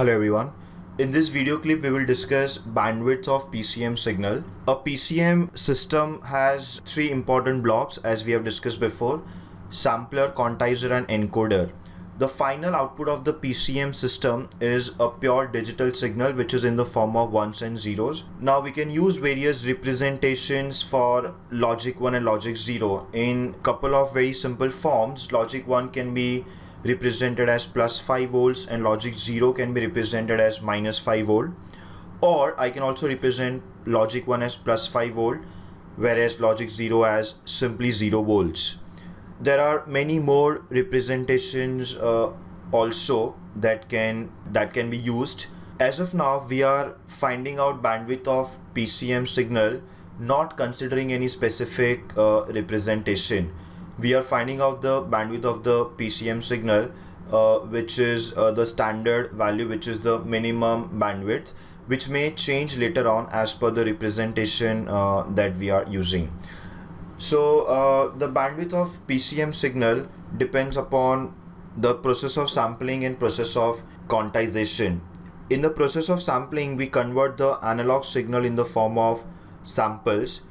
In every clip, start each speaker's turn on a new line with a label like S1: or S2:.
S1: Hello everyone. In this video clip, we will discuss bandwidth of PCM signal. A PCM system has three important blocks as we have discussed before: sampler, quantizer and encoder. The final output of the PCM system is a pure digital signal which is in the form of ones and zeros. Now we can use various representations for logic 1 and logic 0 in couple of very simple forms. Logic 1 can be represented as plus 5 volts and logic 0 can be represented as minus 5 volt, or I can also represent logic 1 as plus 5 volt whereas logic 0 as simply 0 volts. There are many more representations also that can be used. As of now, we are finding out bandwidth of PCM signal not considering any specific representation. We are finding out the bandwidth of the PCM signal which is the standard value, which is the minimum bandwidth, which may change later on as per the representation that we are using. So the bandwidth of PCM signal depends upon the process of sampling and process of quantization. In the process of sampling, we convert the analog signal in the form of samples.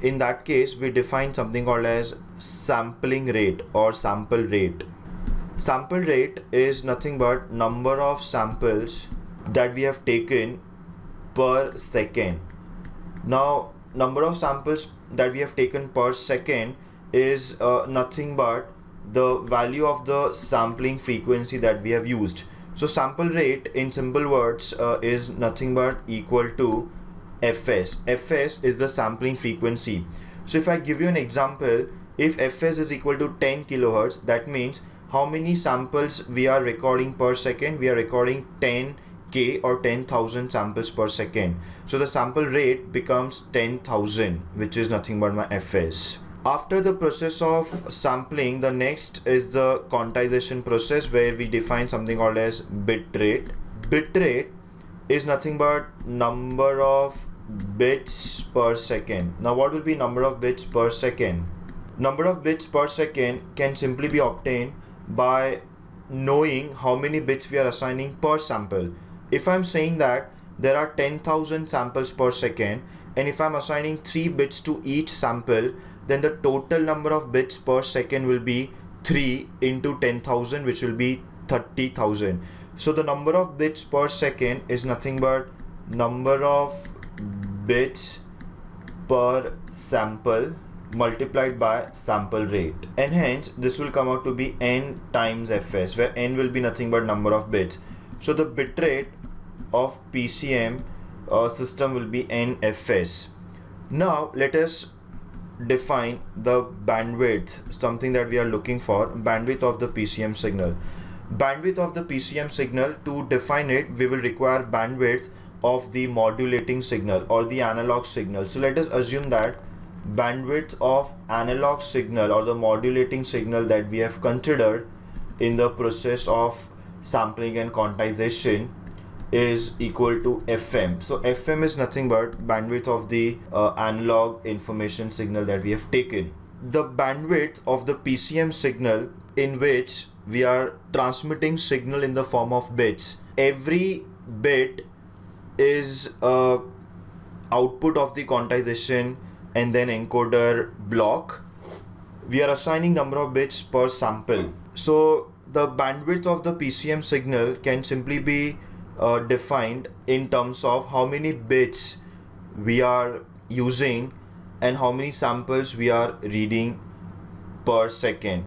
S1: In that case, we define something called as sampling rate or sample rate. Sample rate is nothing but number of samples that we have taken per second. Now, number of samples that we have taken per second is nothing but the value of the sampling frequency that we have used. So sample rate in simple words is nothing but equal to Fs. Fs is the sampling frequency. So if I give you an example, if Fs is equal to 10 kilohertz, that means how many samples we are recording per second? We are recording 10k or 10,000 samples per second. So the sample rate becomes 10,000, which is nothing but my Fs. After the process of sampling, the next is the quantization process, where we define something called as bit rate. Bit rate is nothing but number of bits per second. Now what will be number of bits per second? Number of bits per second can simply be obtained by knowing how many bits we are assigning per sample. If I'm saying that there are 10,000 samples per second, and if I'm assigning 3 bits to each sample, then the total number of bits per second will be 3 into 10,000, which will be 30,000. So the number of bits per second is nothing but number of bits per sample multiplied by sample rate, and hence this will come out to be n times Fs, where n will be nothing but number of bits. So the bit rate of PCM system will be nFs. Now let us define the bandwidth, something that we are looking for, bandwidth of the PCM signal. Bandwidth of the PCM signal, to define it, we will require bandwidth of the modulating signal or the analog signal. So let us assume that bandwidth of analog signal or the modulating signal that we have considered in the process of sampling and quantization is equal to Fm. So Fm is nothing but bandwidth of the analog information signal that we have taken. The bandwidth of the PCM signal, in which we are transmitting signal in the form of bits. Every bit is output of the quantization and then encoder block. We are assigning number of bits per sample. So the bandwidth of the PCM signal can simply be defined in terms of how many bits we are using and how many samples we are reading per second.